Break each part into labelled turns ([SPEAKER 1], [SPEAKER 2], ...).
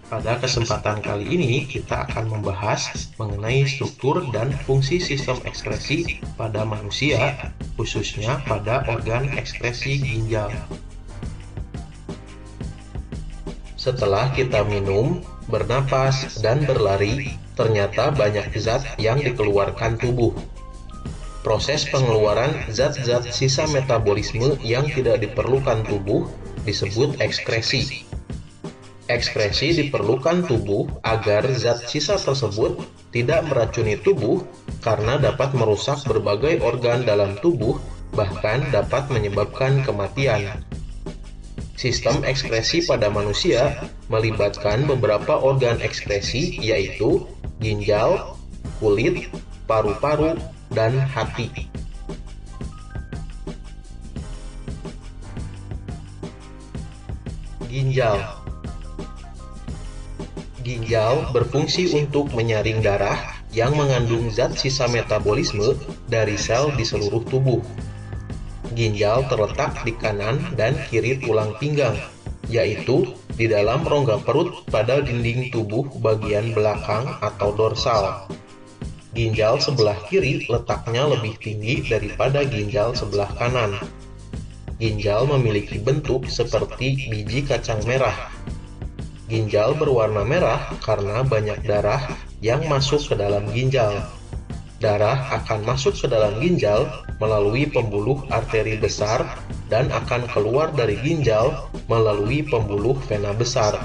[SPEAKER 1] Pada kesempatan kali ini, kita akan membahas mengenai struktur dan fungsi sistem ekskresi pada manusia, khususnya pada organ ekskresi ginjal. Setelah kita minum, bernapas, dan berlari, ternyata banyak zat yang dikeluarkan tubuh. Proses pengeluaran zat-zat sisa metabolisme yang tidak diperlukan tubuh disebut ekskresi. Ekskresi diperlukan tubuh agar zat sisa tersebut tidak meracuni tubuh karena dapat merusak berbagai organ dalam tubuh, bahkan dapat menyebabkan kematian. Sistem ekskresi pada manusia melibatkan beberapa organ ekskresi, yaitu ginjal, kulit, paru-paru, dan hati. Ginjal Ginjal berfungsi untuk menyaring darah yang mengandung zat sisa metabolisme dari sel di seluruh tubuh. Ginjal terletak di kanan dan kiri tulang pinggang, yaitu di dalam rongga perut pada dinding tubuh bagian belakang atau dorsal. Ginjal sebelah kiri letaknya lebih tinggi daripada ginjal sebelah kanan. Ginjal memiliki bentuk seperti biji kacang merah. Ginjal berwarna merah karena banyak darah yang masuk ke dalam ginjal. Darah akan masuk ke dalam ginjal melalui pembuluh arteri besar dan akan keluar dari ginjal melalui pembuluh vena besar.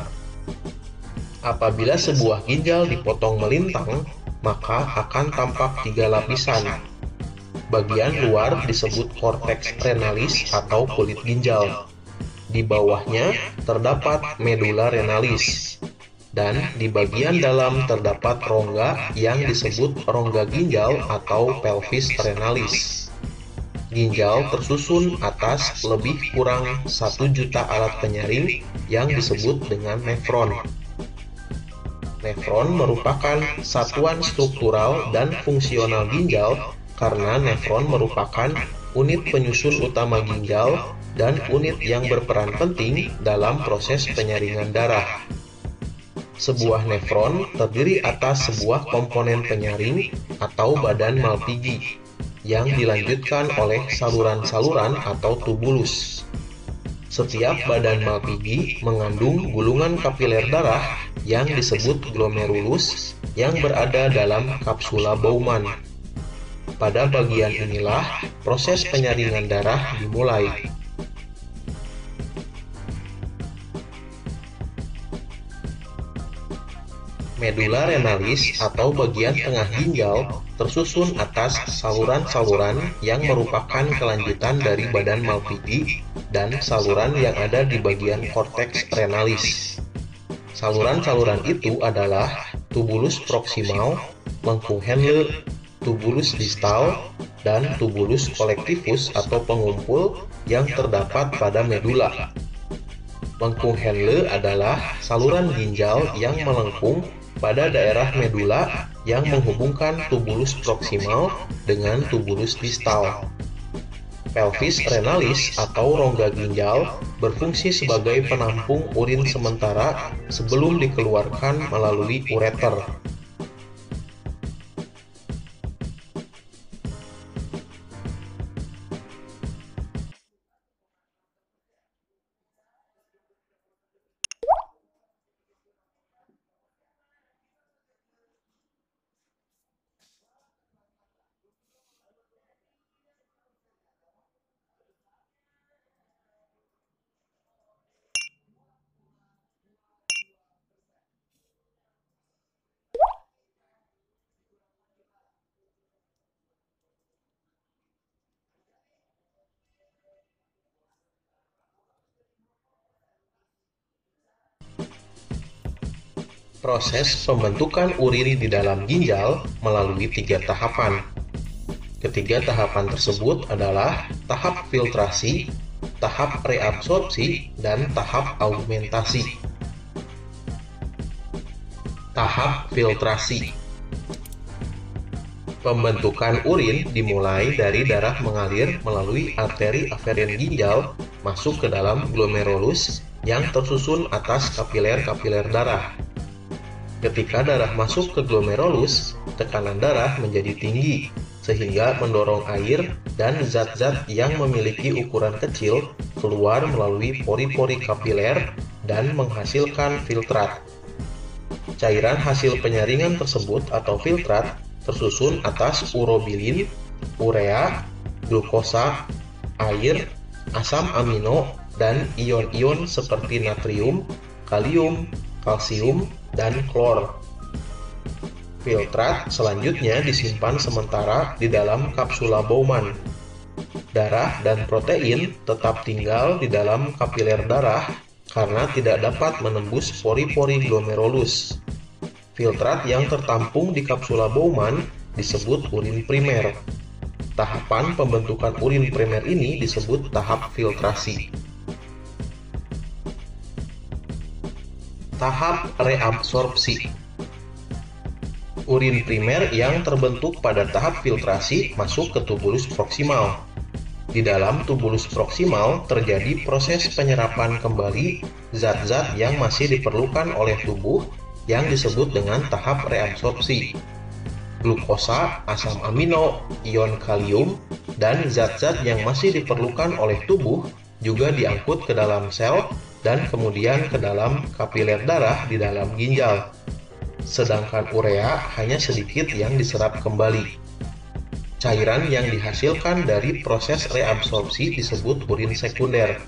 [SPEAKER 1] Apabila sebuah ginjal dipotong melintang, maka akan tampak 3 lapisan. Bagian luar disebut korteks renalis atau kulit ginjal. Di bawahnya terdapat medula renalis, dan di bagian dalam terdapat rongga yang disebut rongga ginjal atau pelvis renalis. Ginjal tersusun atas lebih kurang 1 juta alat penyaring yang disebut dengan nefron. Nefron merupakan satuan struktural dan fungsional ginjal karena nefron merupakan unit penyusun utama ginjal dan unit yang berperan penting dalam proses penyaringan darah. Sebuah nefron terdiri atas sebuah komponen penyaring atau badan Malpighi yang dilanjutkan oleh saluran-saluran atau tubulus. Setiap badan Malpighi mengandung gulungan kapiler darah yang disebut glomerulus yang berada dalam kapsula Bowman. Pada bagian inilah proses penyaringan darah dimulai. Medula renalis atau bagian tengah ginjal tersusun atas saluran-saluran yang merupakan kelanjutan dari badan Malpighi dan saluran yang ada di bagian korteks renalis. Saluran-saluran itu adalah tubulus proksimal, lengkung Henle, tubulus distal, dan tubulus collectivus atau pengumpul yang terdapat pada medula. Lengkung Henle adalah saluran ginjal yang melengkung pada daerah medula yang menghubungkan tubulus proksimal dengan tubulus distal. Pelvis renalis atau rongga ginjal berfungsi sebagai penampung urin sementara sebelum dikeluarkan melalui ureter. Proses pembentukan urin di dalam ginjal melalui 3 tahapan. Ketiga tahapan tersebut adalah tahap filtrasi, tahap reabsorpsi, dan tahap augmentasi. Tahap filtrasi. Pembentukan urin dimulai dari darah mengalir melalui arteri aferen ginjal masuk ke dalam glomerulus yang tersusun atas kapiler-kapiler darah. Ketika darah masuk ke glomerulus, tekanan darah menjadi tinggi, sehingga mendorong air dan zat-zat yang memiliki ukuran kecil keluar melalui pori-pori kapiler dan menghasilkan filtrat. Cairan hasil penyaringan tersebut atau filtrat tersusun atas urobilin, urea, glukosa, air, asam amino, dan ion-ion seperti natrium, kalium, kalsium, dan klor. Filtrat selanjutnya disimpan sementara di dalam kapsula Bowman. Darah dan protein tetap tinggal di dalam kapiler darah karena tidak dapat menembus pori-pori glomerulus. Filtrat yang tertampung di kapsula Bowman disebut urin primer. Tahapan pembentukan urin primer ini disebut tahap filtrasi. Tahap reabsorpsi. Urin primer yang terbentuk pada tahap filtrasi masuk ke tubulus proksimal. Di dalam tubulus proksimal terjadi proses penyerapan kembali zat-zat yang masih diperlukan oleh tubuh yang disebut dengan tahap reabsorpsi. Glukosa, asam amino, ion kalium, dan zat-zat yang masih diperlukan oleh tubuh juga diangkut ke dalam sel dan kemudian ke dalam kapiler darah di dalam ginjal. Sedangkan urea hanya sedikit yang diserap kembali. Cairan yang dihasilkan dari proses reabsorpsi disebut urin sekunder.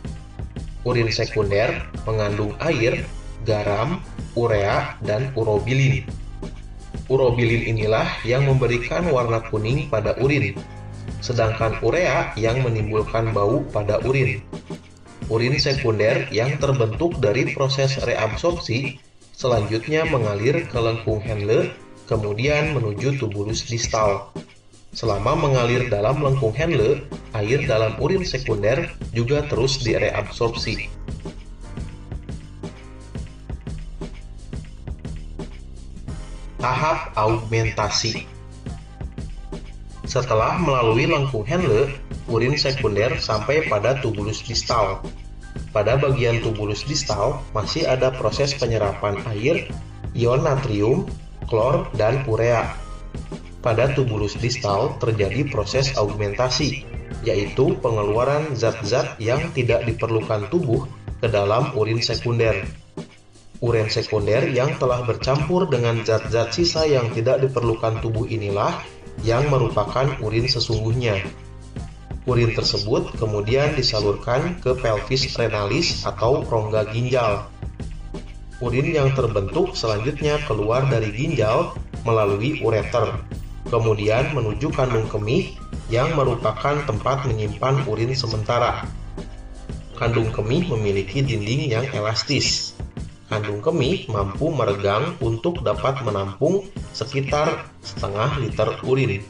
[SPEAKER 1] Urin sekunder mengandung air, garam, urea, dan urobilin. Urobilin inilah yang memberikan warna kuning pada urin, sedangkan urea yang menimbulkan bau pada urin. Urin sekunder yang terbentuk dari proses reabsorpsi selanjutnya mengalir ke lengkung Henle, kemudian menuju tubulus distal. Selama mengalir dalam lengkung Henle, air dalam urin sekunder juga terus direabsorpsi. Tahap augmentasi. Setelah melalui lengkung Henle, urin sekunder sampai pada tubulus distal. Pada bagian tubulus distal masih ada proses penyerapan air, ion natrium, klor, dan urea. Pada tubulus distal terjadi proses augmentasi, yaitu pengeluaran zat-zat yang tidak diperlukan tubuh ke dalam urin sekunder. Urin sekunder yang telah bercampur dengan zat-zat sisa yang tidak diperlukan tubuh inilah yang merupakan urin sesungguhnya. Urin tersebut kemudian disalurkan ke pelvis renalis atau rongga ginjal. Urin yang terbentuk selanjutnya keluar dari ginjal melalui ureter, kemudian menuju kandung kemih yang merupakan tempat menyimpan urin sementara. Kandung kemih memiliki dinding yang elastis. Kandung kemih mampu meregang untuk dapat menampung sekitar setengah liter urin.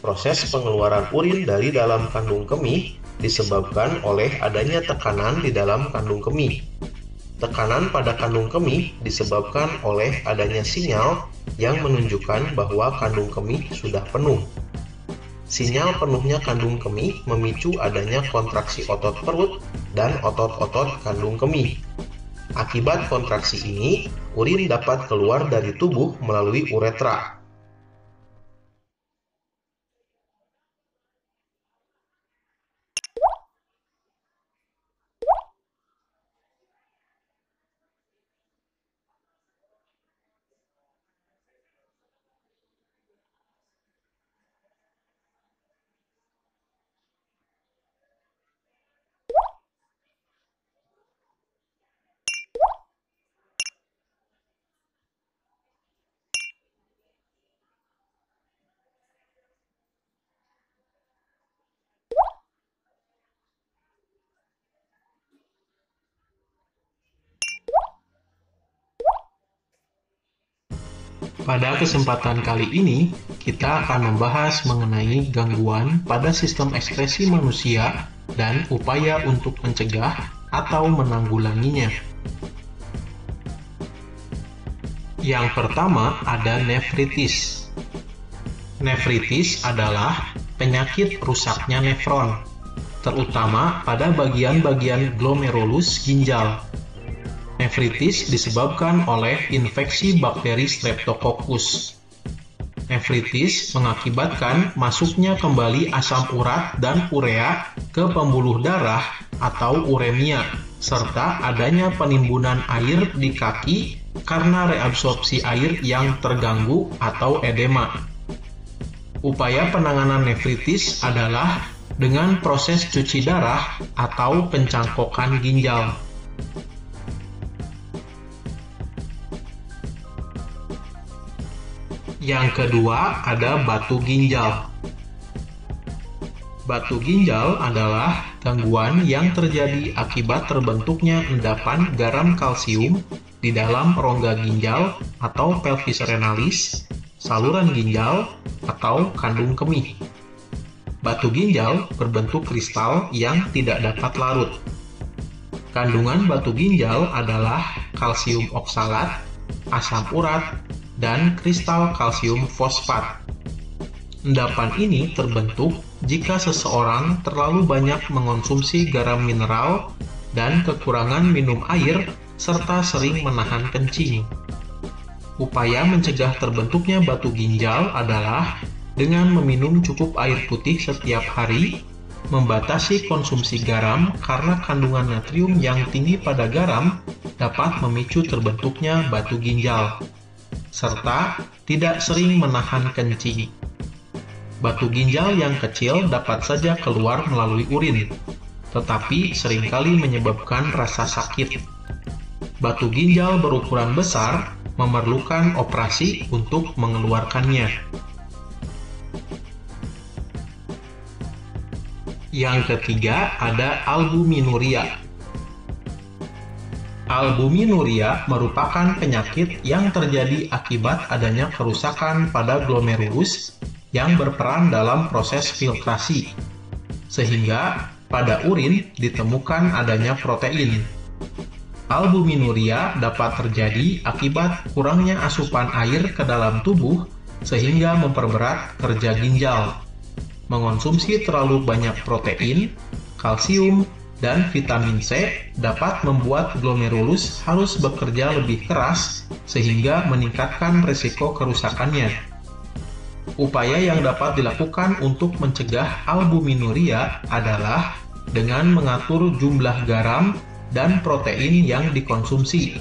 [SPEAKER 1] Proses pengeluaran urin dari dalam kandung kemih disebabkan oleh adanya tekanan di dalam kandung kemih. Tekanan pada kandung kemih disebabkan oleh adanya sinyal yang menunjukkan bahwa kandung kemih sudah penuh. Sinyal penuhnya kandung kemih memicu adanya kontraksi otot perut dan otot-otot kandung kemih. Akibat kontraksi ini, urin dapat keluar dari tubuh melalui uretra. Pada kesempatan kali ini, kita akan membahas mengenai gangguan pada sistem ekspresi manusia dan upaya untuk mencegah atau menanggulanginya. Yang pertama ada nefritis. Nefritis adalah penyakit rusaknya nefron, terutama pada bagian-bagian glomerulus ginjal. Nefritis disebabkan oleh infeksi bakteri Streptococcus. Nefritis mengakibatkan masuknya kembali asam urat dan urea ke pembuluh darah atau uremia, serta adanya penimbunan air di kaki karena reabsorpsi air yang terganggu atau edema. Upaya penanganan nefritis adalah dengan proses cuci darah atau pencangkokan ginjal. Yang kedua ada batu ginjal. Batu ginjal adalah gangguan yang terjadi akibat terbentuknya endapan garam kalsium di dalam rongga ginjal atau pelvis renalis, saluran ginjal, atau kandung kemih. Batu ginjal berbentuk kristal yang tidak dapat larut. Kandungan batu ginjal adalah kalsium oksalat, asam urat, dan kristal kalsium fosfat. Endapan ini terbentuk jika seseorang terlalu banyak mengonsumsi garam mineral dan kekurangan minum air serta sering menahan kencing. Upaya mencegah terbentuknya batu ginjal adalah dengan meminum cukup air putih setiap hari, membatasi konsumsi garam karena kandungan natrium yang tinggi pada garam dapat memicu terbentuknya batu ginjal, serta tidak sering menahan kencing. Batu ginjal yang kecil dapat saja keluar melalui urin, tetapi seringkali menyebabkan rasa sakit. Batu ginjal berukuran besar memerlukan operasi untuk mengeluarkannya. Yang ketiga ada albuminuria. Albuminuria merupakan penyakit yang terjadi akibat adanya kerusakan pada glomerulus yang berperan dalam proses filtrasi, sehingga pada urin ditemukan adanya protein. Albuminuria dapat terjadi akibat kurangnya asupan air ke dalam tubuh sehingga memperberat kerja ginjal. Mengonsumsi terlalu banyak protein, kalsium, dan vitamin C dapat membuat glomerulus harus bekerja lebih keras sehingga meningkatkan risiko kerusakannya. Upaya yang dapat dilakukan untuk mencegah albuminuria adalah dengan mengatur jumlah garam dan protein yang dikonsumsi,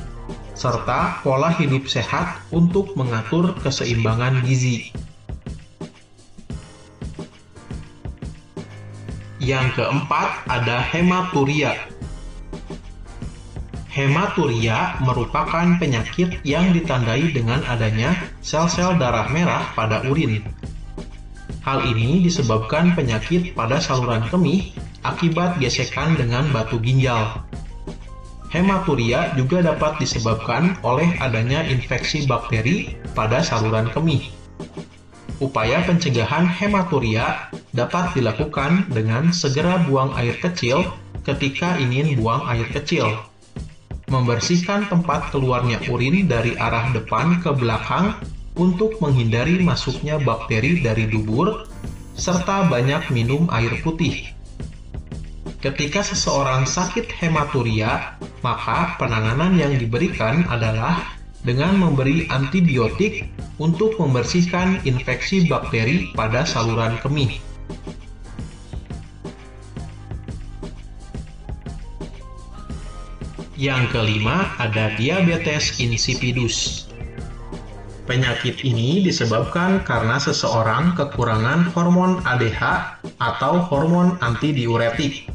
[SPEAKER 1] serta pola hidup sehat untuk mengatur keseimbangan gizi. Yang keempat ada hematuria. Hematuria merupakan penyakit yang ditandai dengan adanya sel-sel darah merah pada urin. Hal ini disebabkan penyakit pada saluran kemih akibat gesekan dengan batu ginjal. Hematuria juga dapat disebabkan oleh adanya infeksi bakteri pada saluran kemih. Upaya pencegahan hematuria dapat dilakukan dengan segera buang air kecil ketika ingin buang air kecil, membersihkan tempat keluarnya urin dari arah depan ke belakang untuk menghindari masuknya bakteri dari dubur, serta banyak minum air putih. Ketika seseorang sakit hematuria, maka penanganan yang diberikan adalah dengan memberi antibiotik untuk membersihkan infeksi bakteri pada saluran kemih. Yang kelima ada diabetes insipidus. Penyakit ini disebabkan karena seseorang kekurangan hormon ADH atau hormon antidiuretik.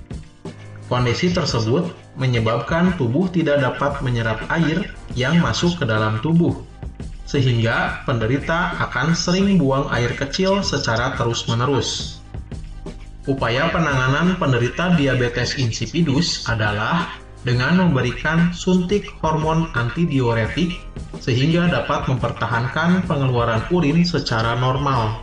[SPEAKER 1] Kondisi tersebut menyebabkan tubuh tidak dapat menyerap air yang masuk ke dalam tubuh, sehingga penderita akan sering buang air kecil secara terus-menerus. Upaya penanganan penderita diabetes insipidus adalah dengan memberikan suntik hormon antidiuretik sehingga dapat mempertahankan pengeluaran urin secara normal.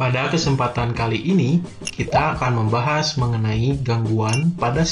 [SPEAKER 1] Pada kesempatan kali ini, kita akan membahas mengenai gangguan pada